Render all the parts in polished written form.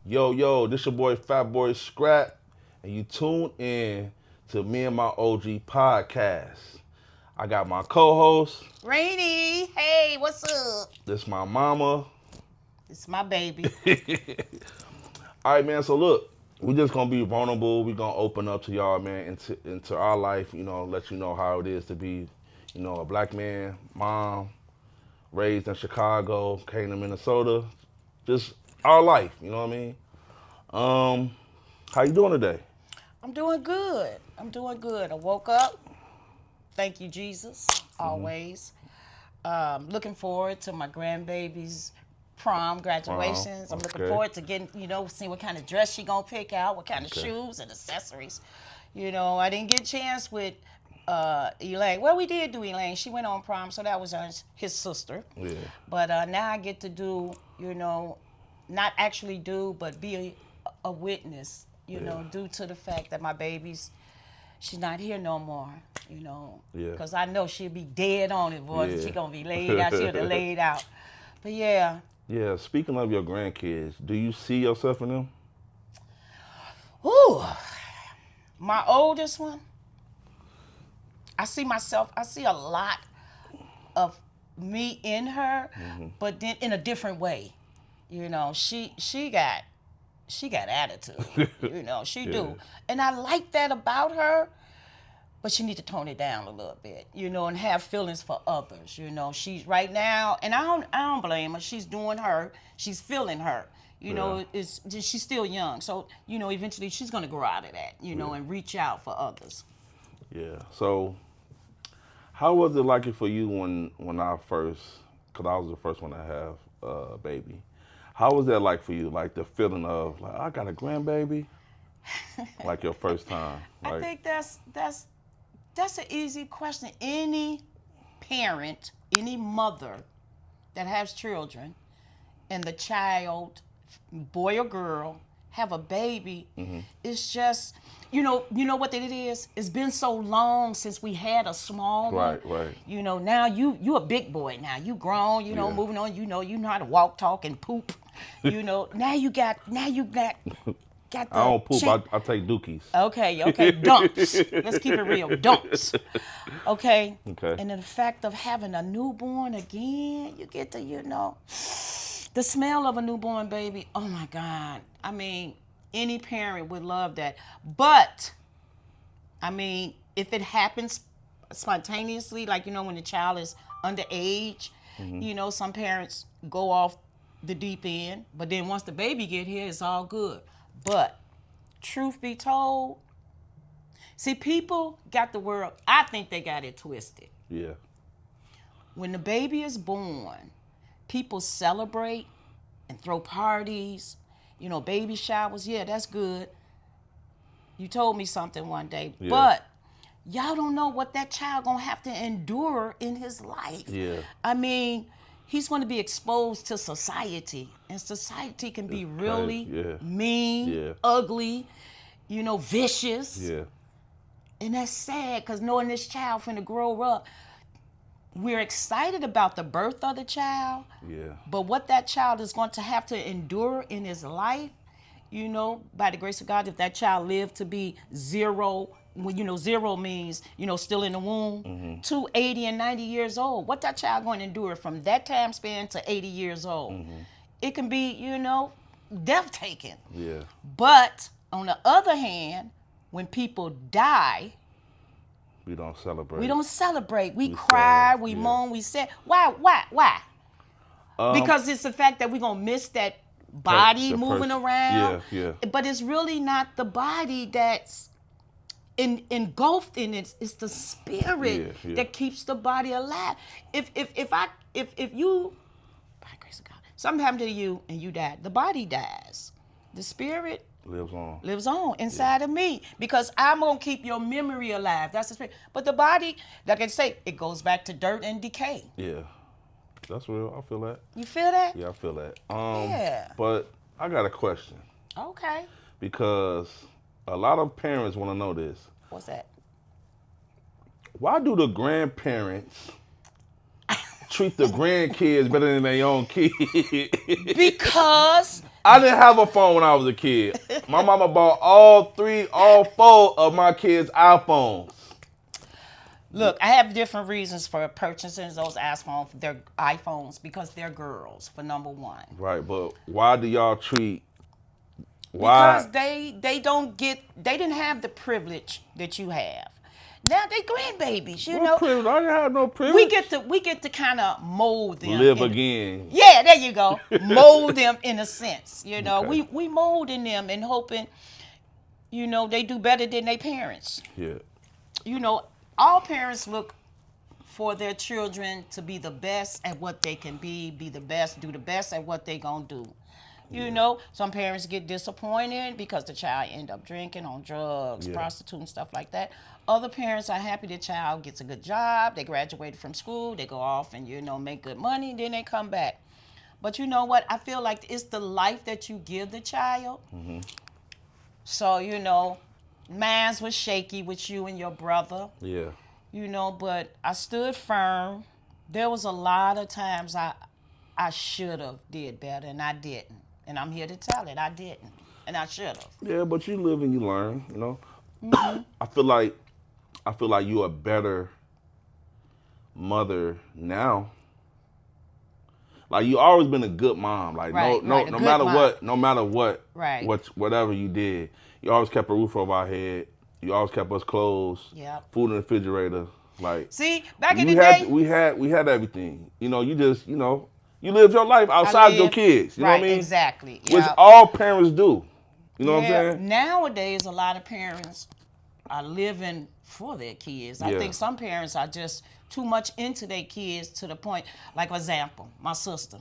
Yo, this your boy Fat Boy Scrap, and you tune in to Me and My OG Podcast. I got my co-host. Rainy, hey, what's up? This my mama. It's my baby. All right, man. So look, we just gonna be vulnerable. We gonna open up to y'all, man, into our life. Let you know how it is to be, a black man, mom, raised in Chicago, came to Minnesota, just our life. You know what I mean? How you doing today? I'm doing good. I woke up. Thank you, Jesus, always. Looking forward to my grandbaby's prom graduations. I'm looking Okay. forward to getting, seeing what kind of dress she gonna pick out, what kind of shoes and accessories. I didn't get a chance with Elaine. Well, we did do Elaine. She went on prom, so that was his sister. Yeah. But now I get to do, not actually do, but be a witness, due to the fact that my she's not here no more, Yeah. because I know she'll be dead on it, boy. Yeah. She's going to be laid out. She'll be laid out. But yeah. Yeah, speaking of your grandkids, do you see yourself in them? Ooh, my oldest one, I see a lot of me in her, but then in a different way. She got attitude. She do. And I like that about her, but she need to tone it down a little bit, and have feelings for others. She's right now, and I don't blame her. She's doing her. She's feeling her. She's still young. So, eventually she's going to grow out of that, and reach out for others. Yeah. So, how was it like it for you when I first, because I was the first one to have a baby. How was that like for you? Like the feeling of, like, I got a grandbaby? Like your first time? I think that's an easy question. Any parent, any mother that has children, and the child, boy or girl, have a baby, it's just, you know what it is? It's been so long since we had a small one. Right. Now you a big boy now. You grown, moving on, you know how to walk, talk, and poop. Now you got the I don't poop, chick- I take dookies. Okay, dumps. Let's keep it real, dumps. Okay. Okay. And then the fact of having a newborn again, you get to, the smell of a newborn baby. Oh my God. I mean, any parent would love that. But, I mean, if it happens spontaneously, like, when the child is underage, some parents go off the deep end. But then once the baby get here, it's all good. But truth be told, see, people got the world, I think they got it twisted. Yeah. When the baby is born, people celebrate and throw parties, baby showers. Yeah, that's good. You told me something one day. Yeah. But y'all don't know what that child gonna have to endure in his life. Yeah. I mean, he's going to be exposed to society, and society can be really mean, ugly, vicious. Yeah. And that's sad, because knowing this child finna grow up, we're excited about the birth of the child. Yeah. But what that child is going to have to endure in his life, by the grace of God, if that child lived to be zero, when zero means, still in the womb, to 80 and 90 years old. What that child going to endure from that time span to 80 years old? It can be, death taking. Yeah. But on the other hand, when people die, We don't celebrate. We cry, sad, we moan, we say, why? Because it's the fact that we're going to miss that body the moving person. around. Yeah. But it's really not the body that's engulfed in it. It's the spirit that keeps the body alive. If you, by the grace of God, something happened to you and you died, the body dies. The spirit lives on inside of me, because I'm going to keep your memory alive. That's the spirit. But the body, like I say, it goes back to dirt and decay. Yeah. That's real. I feel that. You feel that? Yeah, I feel that. Yeah. But I got a question. Okay. Because a lot of parents want to know this. What's that? Why do the grandparents treat the grandkids better than their own kids? Because I didn't have a phone when I was a kid. My mama bought all four of my kids' iPhones. Look, I have different reasons for purchasing those iPhones because they're girls, for number one. Right, but why do y'all treat? Because Why? they didn't have the privilege that you have. Now they grandbabies, you What know. privilege? I didn't have no privilege. We get to kind of mold them. Live again. Yeah, there you go. Mold them in a sense, you know. Okay. We molding them and hoping, you know, they do better than their parents. Yeah. You know, all parents look for their children to be the best at what they can be the best, do the best at what they gonna do. You know, some parents get disappointed because the child end up drinking, on drugs, prostituting, stuff like that. Other parents are happy the child gets a good job, they graduated from school, they go off and, you know, make good money, then they come back. But you know what? I feel like it's the life that you give the child. Mm-hmm. So, you know, mine was shaky with you and your brother. Yeah. You know, but I stood firm. There was a lot of times I should have did better and I didn't. And I'm here to tell it, I didn't. And I should have. Yeah, but you live and you learn, you know. Mm-hmm. I feel like you're a better mother now. Like you always been a good mom. Like Right, no right, a no good matter mom. what, no matter what, Right. whatever you did, you always kept a roof over our head. You always kept us clothes, Yep. food in the refrigerator. Like See, back in you the day, we had everything. You know, you just you lived your life outside of your kids. You know right, what I mean? Exactly. Which Yep. all parents do. You know what I'm saying? Nowadays, a lot of parents are living for their kids. I Yeah. think some parents are just too much into their kids to the point. Like, for example, my sister,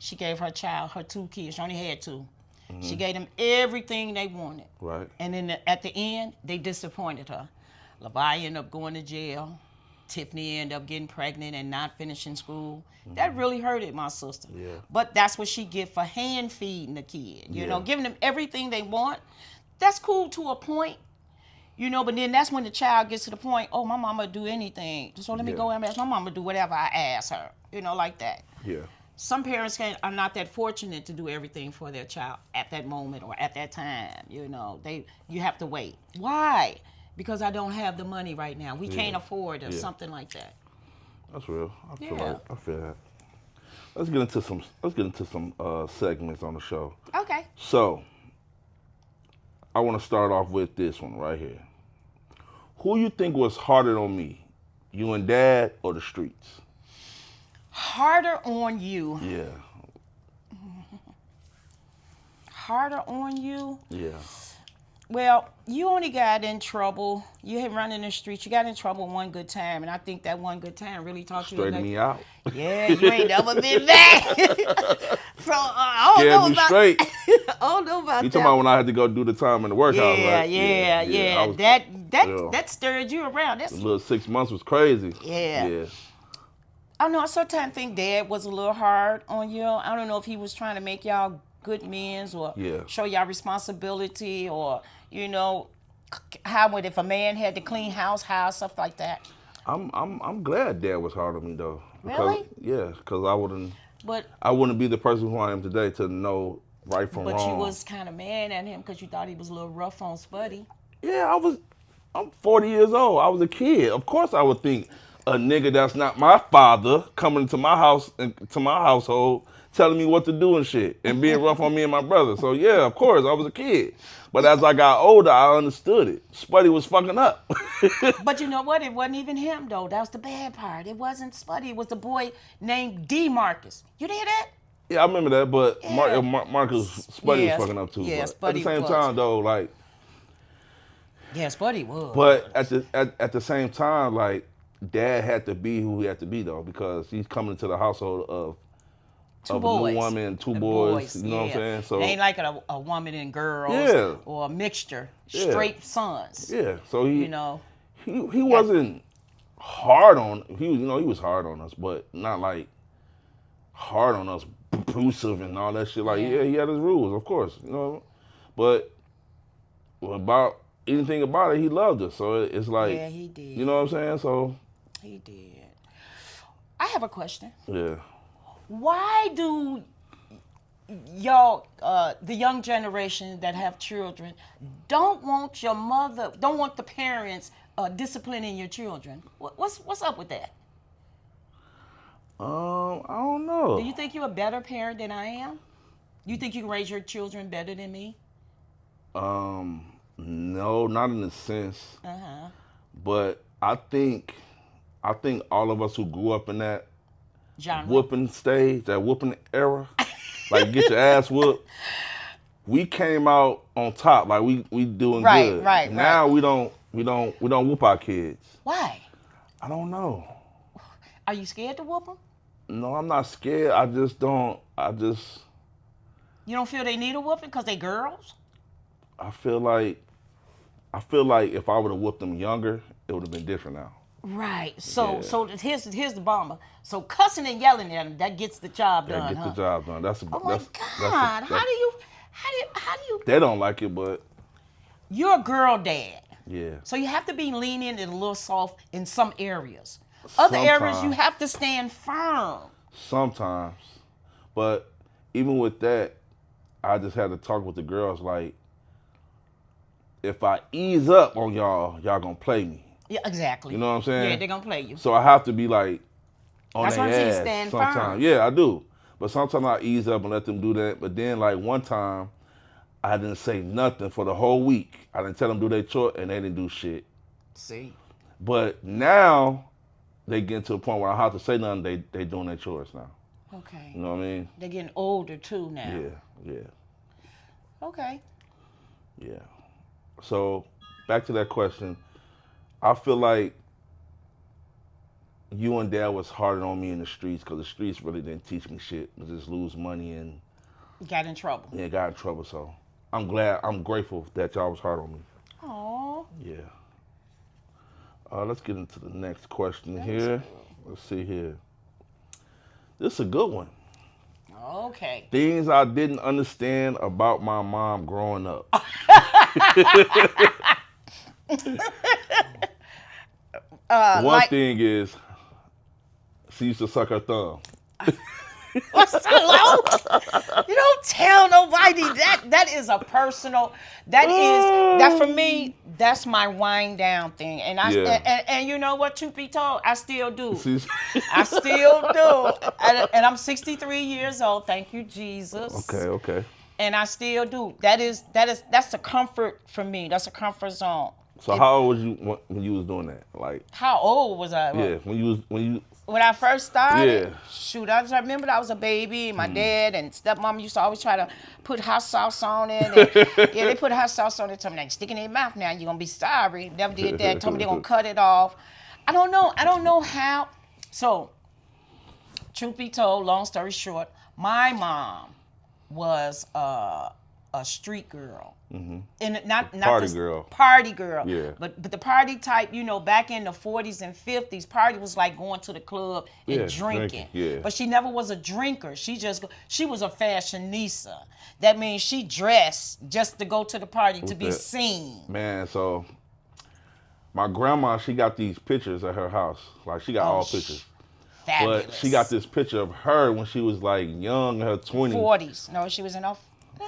she gave her two kids. She only had two. Mm-hmm. She gave them everything they wanted. Right. And then at the end, they disappointed her. LaVai ended up going to jail. Tiffany ended up getting pregnant and not finishing school. Mm-hmm. That really hurted my sister. Yeah. But that's what she get for hand feeding the kid. You Yeah. know, giving them everything they want. That's cool to a point. You know, but then that's when the child gets to the point, oh, my mama do anything. So let me go and ask my mama to do whatever I ask her. You know, like that. Yeah. Some parents are not that fortunate to do everything for their child at that moment or at that time. You know, you have to wait. Why? Because I don't have the money right now. We can't afford or something like that. That's real. I feel that. Let's get into some segments on the show. Okay. So, I want to start off with this one right here. Who you think was harder on me, you and Dad or the streets? Harder on you. Yeah. Harder on you? Yeah. Well, you only got in trouble. You had run in the streets. You got in trouble one good time, and I think that one good time really taught you. Straightened me out. Yeah, you ain't never been back. So I don't Scared know me about. straight. I don't know about You that. talking about when I had to go do the time in the workhouse, Yeah, right? yeah. I was- That stirred you around. That's. The little 6 months was crazy. Yeah. Yeah. I don't know. I sometimes think Dad was a little hard on you. I don't know if he was trying to make y'all good men or show y'all responsibility or, you know, how would if a man had to clean house, stuff like that. I'm glad Dad was hard on me though. Because, Really? Yeah, because But I wouldn't be the person who I am today to know right from wrong. But you was kind of mad at him because you thought he was a little rough on Spuddy. Yeah, I'm 40 years old. I was a kid. Of course I would think a nigga that's not my father coming to my house and to my household telling me what to do and shit and being rough on me and my brother. So yeah, of course I was a kid. But as I got older, I understood it. Spuddy was fucking up. But you know what? It wasn't even him though. That was the bad part. It wasn't Spuddy. It was the boy named DeMarcus. You did that? Yeah, I remember that. But Yeah. Marcus Spuddy was fucking up too. Yeah, but at the Spuddy same was. time though, like. Yeah, Spuddy was. But at the same time, like Dad had to be who he had to be though, because he's coming into the household of two a boys. new woman and two The boys. You know what I'm yeah. saying? So it ain't like a woman and girls Yeah. or a mixture. Yeah. Straight sons. yeah, so he You know. he wasn't hard on he was hard on us, but not like hard on us, abusive and all that shit. Like yeah, he had his rules, of course, you know. But about anything about it, he loved us. So it's like Yeah, he did. You know what I'm saying? So He did. I have a question. yeah. Why do y'all, the young generation that have children, don't want don't want the parents disciplining your children. What's up with that? I don't Do know. you think you're a better parent than I am? You think you can raise your children better than me? No, not in a sense, Uh huh. but I think all of us who grew up in that Genre. whooping stage, that whooping era, like get your ass whooped. We came out on top, like we doing Right, good. right, right. Now we don't whoop our kids. Why? I don't know. Are you scared to whoop them? No, I'm not scared. I just don't. You don't feel they need a whooping because they girls? I feel like I feel like if I would have whooped them younger, it would have been different now. Right. So Yeah. so here's the bomber. So cussing and yelling at them, that gets the job That done, get huh? the job done. Oh my God! How do you? They don't like it, but You're a girl dad, yeah. so you have to be lenient and a little soft in some areas. Other areas you Sometimes. have to stand firm. Sometimes, but even with that, I just had to talk with the girls. Like, if I ease up on y'all gonna play me. Yeah, exactly. You know what I'm saying? Yeah, they're gonna play you. So I have to be like on That's their why I'm saying ass stand sometimes. firm. Yeah, I do. But sometimes I ease up and let them do that. But then, like one time, I didn't say nothing for the whole week. I didn't tell them do their chore, and they didn't do shit. See. But now they get to a point where I have to say nothing. They doing their chores now. Okay. You know what I mean? They're getting older too now. Yeah, yeah, Okay. yeah. So back to that question. I feel like you and Dad was harder on me in the streets because the streets really didn't teach me shit. I just lose money and Got in trouble. yeah, got in trouble. So I'm grateful that y'all was hard on me. Oh. Yeah. Let's get into the next question here. Let's see here. This is a good one. Okay. Things I didn't understand about my mom growing up. One Like thing is, she used to suck her thumb. hello? You don't tell nobody that. That is a personal. That for me. That's my wind down thing. And Yeah. and you know what? Truth be told, I still do. She's- I still do. And I'm 63 years old. Thank you, Jesus. okay. And I still do. That's a comfort for me. That's a comfort zone. So how old was you when you was doing that? Like, How old was I? yeah, When I first started, Yeah. shoot, I just remember I was a baby. My dad and stepmom used to always try to put hot sauce on it. And, yeah, they put hot sauce on it. Told me, like, stick it in your mouth now. You're going to be sorry. Never did that. Told me they're going to cut it off. I don't know how. So, truth be told, long story short, my mom was a street girl. And not Party this girl. Party girl. Yeah. But the party type, back in the 40s and 50s, party was like going to the club and Yeah, drinking. drinking, yeah. But she never was a drinker. She was a fashionista. That means she dressed just to go to the party to be that? seen. Man, so my grandma, she got these pictures at her house. Like, she got all pictures. Fabulous. But she got this picture of her when she was like young in her 20s. 40s. No, she was in her.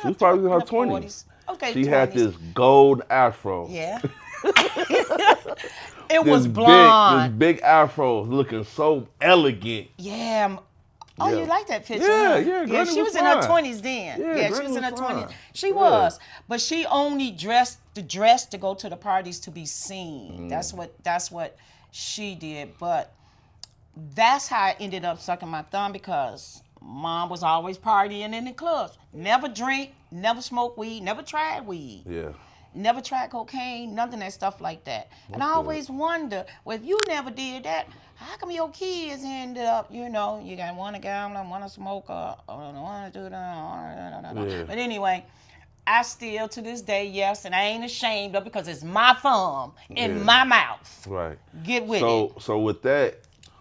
She was probably in her 40s. 20s. Okay, She 20s. had this gold afro. Yeah. It was This blonde. big afro looking so elegant. Yeah. Oh, Yeah. you like that picture? Yeah, huh? yeah, Granny she was was in her fine. 20s then. Yeah, she Granny was in her was 20s. fine. She Yeah. was, but she only dressed to go to the parties to be seen. That's what she did. But that's how I ended up sucking my thumb because mom was always partying in the clubs. Never drink, never smoke weed, never tried weed. Yeah. Never tried cocaine, nothing that stuff like that. And I always wonder, well, if you never did that, how come your kids ended up, you got one a gambler, one a smoker, one to do that. Yeah. But anyway, I still, to this day, yes, and I ain't ashamed of it because it's my thumb in Yeah. my mouth. Right. Get with it. So with that,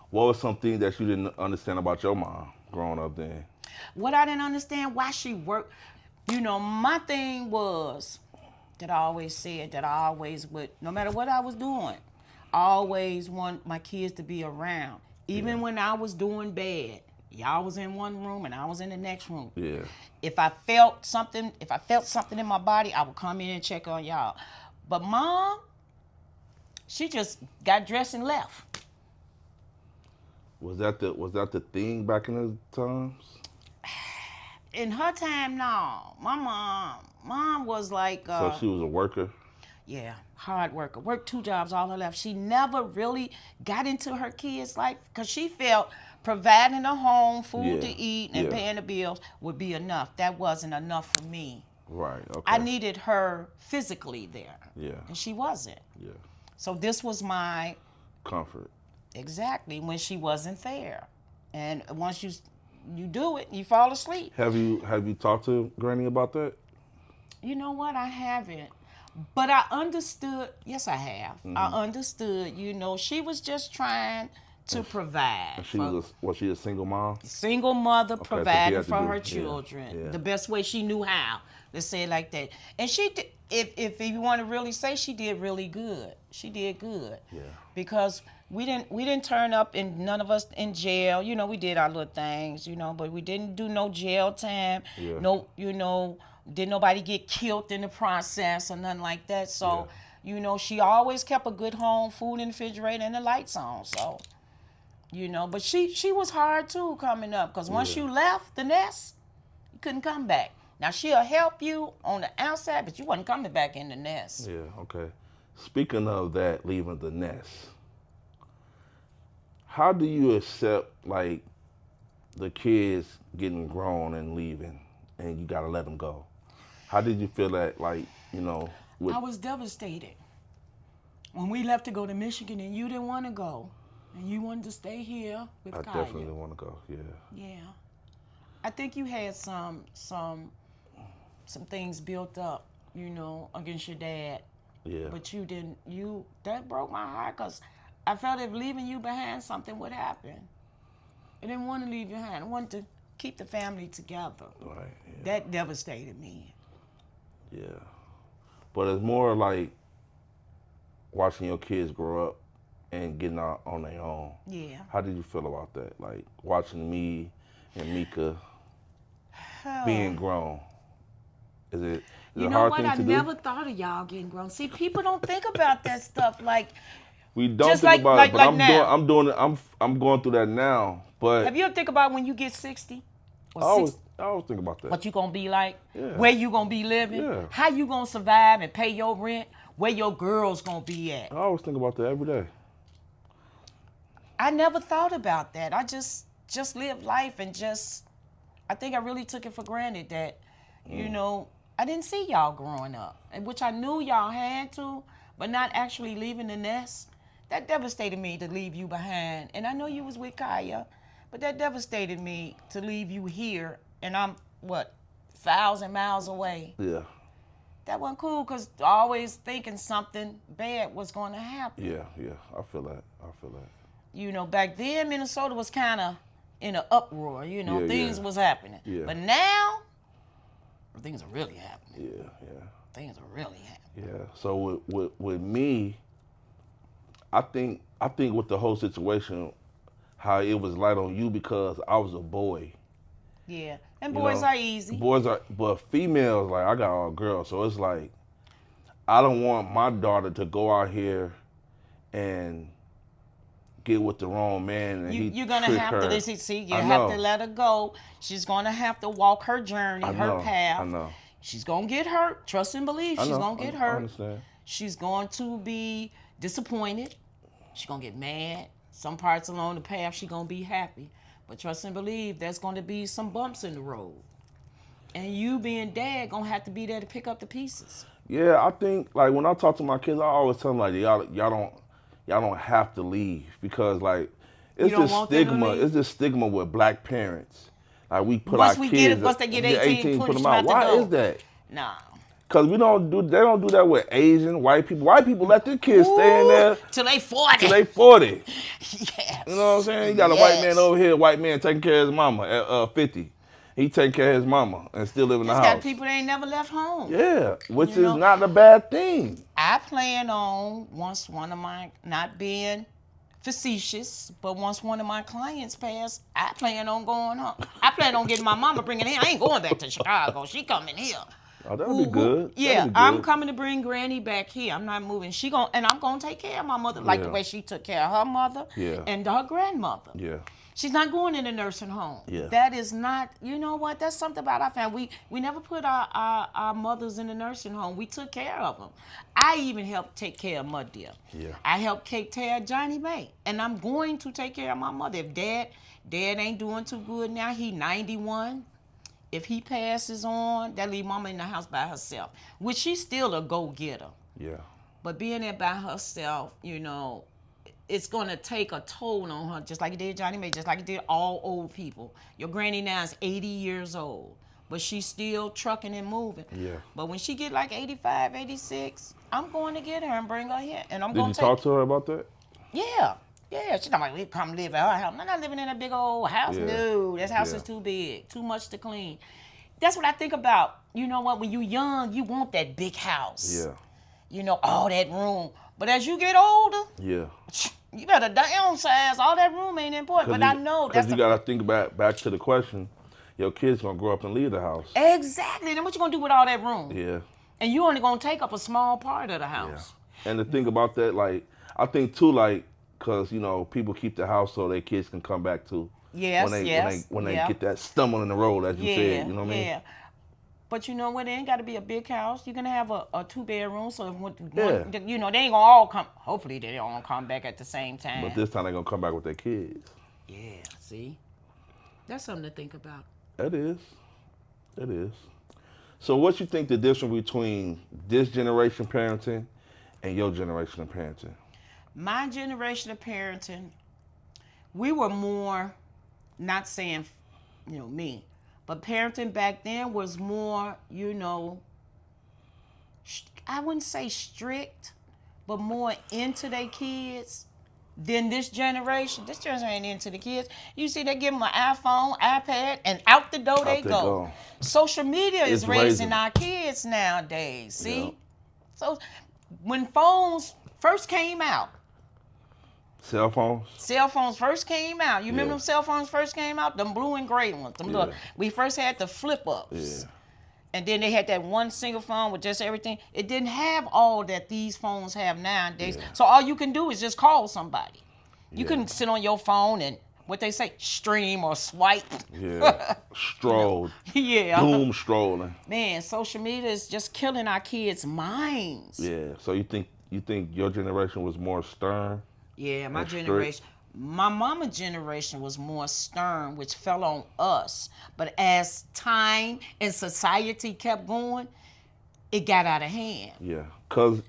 what was something that you didn't understand about your mom growing up then? What I didn't understand, why she worked, my thing was that I always said that I always would, no matter what I was doing, I always want my kids to be around. Even when I was doing bad, Y'all was in one room and I was in the next room. Yeah. If I felt something in my body, I would come in and check on y'all. But Mom, she just got dressed and left. Was that the thing back in the times? In her time, no. My mom was like, So she was a worker. yeah, hard worker. Worked 2 jobs all her life. She never really got into her kids' life because she felt providing a home, food to eat, and paying the bills would be enough. That wasn't enough for me. Right. Okay. I needed her physically there. Yeah. And she wasn't. Yeah. So this was my Comfort. exactly when she wasn't there. And once you do it, you fall asleep. Have you talked to Granny about that? You know what? I haven't. But I understood. Yes, I have. I understood. She was just trying to provide. And was she a single mom? Single mother providing for her Yeah, children yeah. the best way she knew how. Let's say it like that. And she did, if you want to really say, she did really good. She did good. Yeah. Because we didn't turn up, and none of us in jail. We did our little things, but we didn't do no jail time. Yeah. No, didn't nobody get killed in the process or nothing like that. So, she always kept a good home, food in the refrigerator, and the lights on. So, but she was hard too coming up, because once you left the nest, you couldn't come back. Now she'll help you on the outside, but you wasn't coming back in the nest. Yeah. Okay. Speaking of that, leaving the nest, how do you accept like the kids getting grown and leaving, and you gotta let them go? How did you feel that, like, I was devastated when we left to go to Michigan, and you didn't want to go, and you wanted to stay here with Kaya. I definitely want to go. Yeah. Yeah, I think you had some things built up, against your dad. Yeah. But you didn't. That broke my heart, because I felt if leaving you behind, something would happen. I didn't want to leave you behind. I wanted to keep the family together. Right. Yeah. That devastated me. Yeah. But it's more like watching your kids grow up and getting out on their own. Yeah. How did you feel about that? Like watching me and Mika being grown. Is it You a know hard what? thing I to never do? thought of y'all getting grown. See, people don't think about that stuff. Like, We don't just think about like it, but now. I'm doing it. I'm going through that now. But Have you ever think about when you get 60? Or I always 60, think about that. what you gonna be like? Yeah. Where you gonna be living? Yeah. How you gonna survive and pay your rent? Where your girls gonna be at? I always think about that every day. I never thought about that. I just lived life, and I think I really took it for granted that, I didn't see y'all growing up, which I knew y'all had to, but not actually leaving the nest. That devastated me to leave you behind. And I know you was with Kaya, but that devastated me to leave you here, and I'm, 1,000 miles away. Yeah. That wasn't cool, because always thinking something bad was going to happen. Yeah. I feel that. Back then Minnesota was kind of in an uproar. Things was happening. Yeah. But now, things are really happening. Yeah. Things are really happening. Yeah. So with me, I think with the whole situation, how it was light on you because I was a boy. Yeah. And boys are easy. But females, like, I got all girls, so it's like, I don't want my daughter to go out here and get with the wrong man and You're going to have her. You have to let her go. She's going to have to walk her journey, her path. I know. She's going to get hurt. Trust and believe. She's going to get hurt. I understand. She's going to be disappointed. She's going to get mad. Some parts along the path, she's going to be happy. But trust and believe, there's going to be some bumps in the road. And you being dad going to have to be there to pick up the pieces. Yeah, I think, like, when I talk to my kids, I always tell them, like, y'all don't have to leave, because, like, it's this stigma with black parents. Like, we put Once our kids once they get 18, put them out. Why is that? Nah. Because they don't do that with Asian, white people. White people let their kids stay in there till they 40. Yes. You know what I'm saying? You got a white man over here, white man taking care of his mama at 50. He taking care of his mama and still live in the house. Got people that ain't never left home. Yeah, which is not a bad thing. I plan on, once one of my, not being facetious, but once one of my clients passed, I plan on going home. I plan on getting my mama bringing her in. I ain't going back to Chicago. She coming here. Oh, that'll be good. Yeah, That'll be I'm good. coming to bring Granny back here. I'm not moving. And I'm gonna take care of my mother like the Yeah. way she took care of her mother Yeah. and her grandmother. Yeah. She's not going in a nursing home. Yeah. That is not, you know what? That's something about our family. We never put our mothers in a nursing home. We took care of them. I even helped take care of Mud Dear. Yeah. I helped take care of Johnny May. And I'm going to take care of my mother. If Dad ain't doing too good now, he 91. If he passes on, that leave Mama in the house by herself, which she's still a go-getter. Yeah. But being there by herself, you know, it's going to take a toll on her, just like it did Johnny May, just like it did all old people. Your granny now is 80 years old, but she's still trucking and moving. Yeah. But when she get like 85, 86, I'm going to get her and bring her here. And I'm Did going you to talk to her about that? Yeah. Yeah, she's not like, we come live at her house. I'm not living in a big old house. Yeah. No, that house Yeah. is too big, too much to clean. That's what I think about. You know what? When you're young, you want that big house. Yeah. You know, all that room. But as you get older, Yeah. you better downsize. All that room ain't important. But I know that's because you gotta think back to the question. Your kids gonna grow up and leave the house. Exactly. Then what you gonna do with all that room? Yeah. And you only gonna take up a small part of the Yeah. house. And the thing about that, like, I think too, like, cause you know people keep the house so their kids can come back to. Yes, when they yeah. get that stumble in the road, as you said, you know what I mean? Yeah. But you know what? It ain't got to be a big house. You're gonna have a 2-bedroom, so if one, you know, they ain't gonna all come. Hopefully, they don't all come back at the same time. But this time they gonna come back with their kids. Yeah. See, that's something to think about. It is. It is. So, what you think the difference between this generation parenting and your generation of parenting? My generation of parenting, we were more, not saying, you know, me, but parenting back then was more, you know, I wouldn't say strict, but more into their kids than this generation. This generation ain't into the kids. You see, they give them an iPhone, iPad, and out the door they go. Social media is raising our kids nowadays, see? Yep. So when phones first came out, Cell phones first came out. You remember Yeah. them cell phones first came out? Them blue and gray ones. We first had the flip ups. Yeah. And then they had that one single phone with just everything. It didn't have all that these phones have nowadays. Yeah. So all you can do is just call somebody. You Yeah. couldn't sit on your phone and what they say, stream or swipe. Yeah. Stroll. Yeah. Doom strolling. Man, social media is just killing our kids' minds. Yeah. So you think your generation was more stern? Yeah, my And strict. generation. My mama generation was more stern, which fell on us. But as time and society kept going, it got out of hand. Yeah. Cause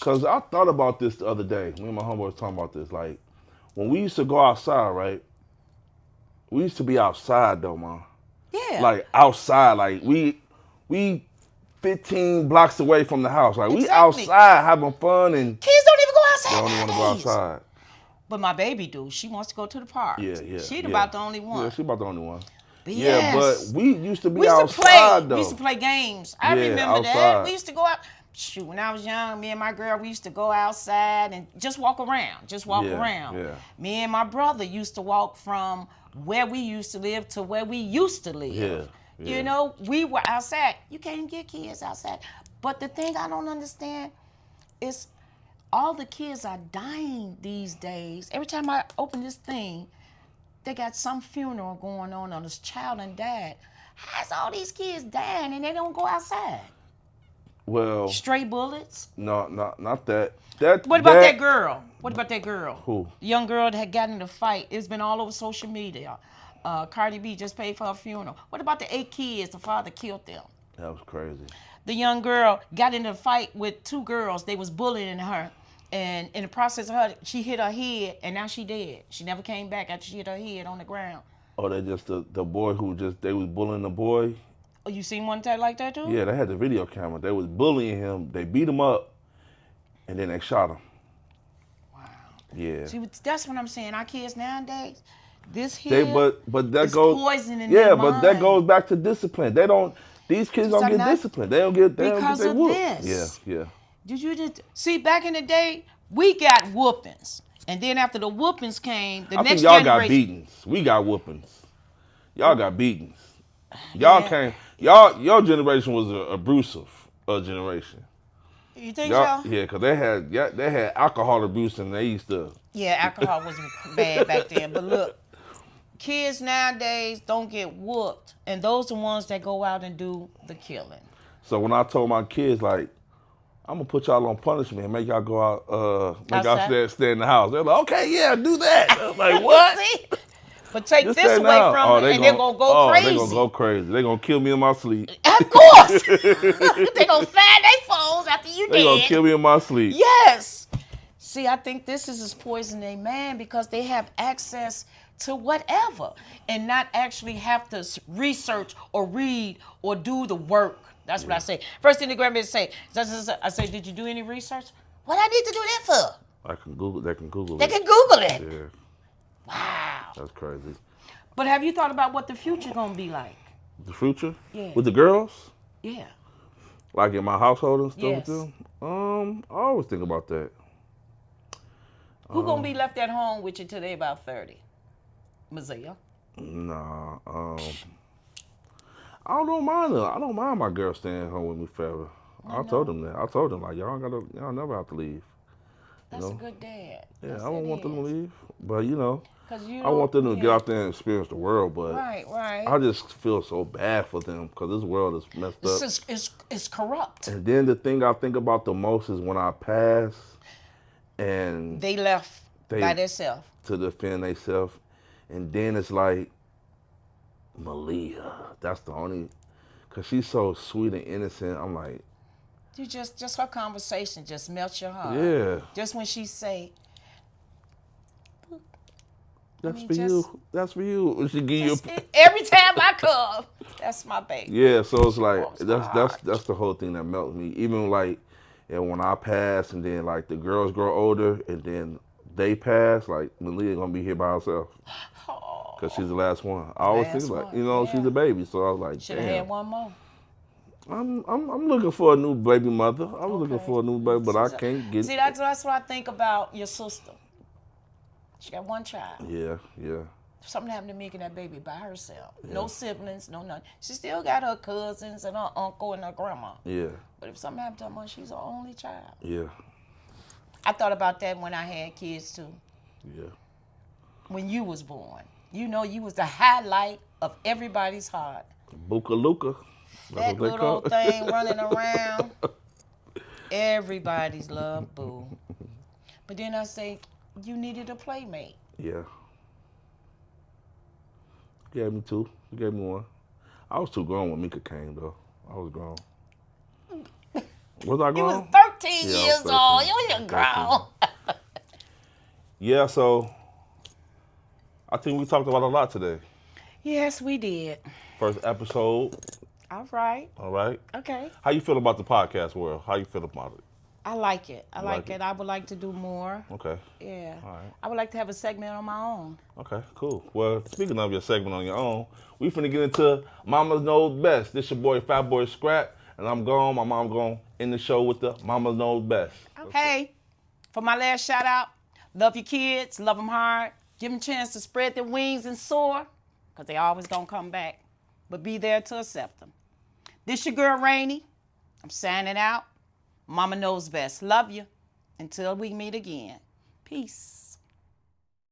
I thought about this the other day. Me and my homeboy was talking about this. Like, when we used to go outside, right? We used to be outside though, man. Yeah. Like outside, like we 15 blocks away from the house. Like we Exactly. outside having fun and Kids don't even go outside. they only want to go nowadays. outside. But my baby do. She wants to go to the park. Yeah. She yeah. about the only one. Yeah, she about the only one. But Yeah, yes. but we used to be we used outside to play. though. We used to play games. I Yeah, remember that. outside. We used to go out. Shoot, when I was young, me and my girl, we used to go outside and just walk around. Yeah. Me and my brother used to walk from where we used to live to where we used to live. Yeah. You know, we were outside. You can't even get kids outside. But the thing I don't understand is all the kids are dying these days. Every time I open this thing, they got some funeral going on this child and died. How's all these kids dying and they don't go outside? Well, Stray bullets? no, not that. What about that girl? What about that girl? Who? The young girl that had gotten in a fight. It's been all over social media. Cardi B just paid for her funeral. What about the 8 kids? The father killed them. That was crazy. The young girl got in a fight with 2 girls. They was bullying her. And in the process of her, she hit her head, and now she dead. She never came back after she hit her head on the ground. Oh, they just the boy who they was bullying the boy. Oh, you seen one like that too? Yeah, they had the video camera. They was bullying him. They beat him up, and then they shot him. Wow. Yeah. See, that's what I'm saying. Our kids nowadays, this here But that is goes poison in yeah, their but that mind. goes back to discipline. They don't. These kids don't are get not- disciplined. They don't get because they of whoop. this. Yeah. Did you just see back in the day? We got whoopings, And then after the whoopings came, the I next think y'all generation. got beatings. We got whoopings. Y'all got beatings. Yeah. Your generation was a abusive generation. You think so? Yeah, cause they had alcohol abuse and they used to. Yeah, alcohol was bad back then. But look, kids nowadays don't get whooped, and those are the ones that go out and do the killing. So when I told my kids like, I'm gonna put y'all on punishment and make y'all go out, make y'all Outside? stay in the house. They're like, okay, yeah, do that. I was like, what? See? But take Just this stay in the away house. from them, and they're going to go They crazy. gonna go crazy. They gonna kill me in my sleep. Of course. They're going to find their phones after you They dead. gonna kill me in my sleep. Yes. See, I think this is poisoning a man because they have access to whatever and not actually have to research or read or do the work. That's what I say. First thing the grandmother say, I say, did you do any research? What I need to do that for? They can Google They it. can Google it. Yeah, Wow. that's crazy. But have you thought about what the future going to be like? The future? Yeah. With the girls? Yeah. Like in my household and stuff Yes. with them? I always think about that. Who going to be left at home with you till they about 30? Mazia? Nah, I don't mind my girl staying home with me forever. I told them that. I told them like y'all never have to leave. That's a good dad. Yeah, Yes, I don't it want them to is. leave, but 'Cause you I want them to yeah. get out there and experience the world. But Right. I just feel so bad for them because this world is messed up. It's corrupt. And then the thing I think about the most is when I pass and They left by themselves. to defend themselves, and then it's like Malia. That's the only, cause she's so sweet and innocent. I'm like, You just her conversation just melts your heart. yeah, Just when she say, that's for you. That's for you. When she give you, every time I come, that's my baby. yeah. So it's like Warms my that's the whole thing that melts me. Even like, and when I pass, and then like the girls grow older, and then they pass, like Malia gonna be here by herself. Oh, Cause she's the last one. I always think Last like, one, she's yeah. a baby, so I was like, should have damn. had one more. I'm looking for a new baby mother. I'm looking Okay. for a new baby, but I can't get. See, that's what I think about your sister. She got one child. Yeah. If something happened to making that baby by herself. No siblings, no nothing. She still got her cousins and her uncle and her grandma. Yeah. But if something happened to her mom, she's her only child. Yeah. I thought about that when I had kids too. Yeah. When you was born. You was the highlight of everybody's heart. Buka Luka. That little thing running around. Everybody's love Boo. But then I say, you needed a playmate. Yeah. You gave me two. You gave me one. I was too grown when Mika came though. I was grown. Was I grown? You was 13 Yeah, I was years 13. old. You was grown. Yeah, so I think we talked about a lot today. Yes, we did. First episode. All right. All right. Okay. How you feel about the podcast world? How you feel about it? I like it. I You like like it. I would like to do more. Okay. Yeah. All right. I would like to have a segment on my own. Okay, cool. Well, speaking of your segment on your own, we finna get into Mama's Knows Best. This your boy, Fat Boy Scrap, and I'm gone. My mom gone in the show with the Mama Knows Best. Hey, for my last shout out, love your kids, love them hard, give them a chance to spread their wings and soar, because they always gonna come back, but be there to accept them. This your girl, Rainey. I'm signing out. Mama knows best. Love you. Until we meet again. Peace.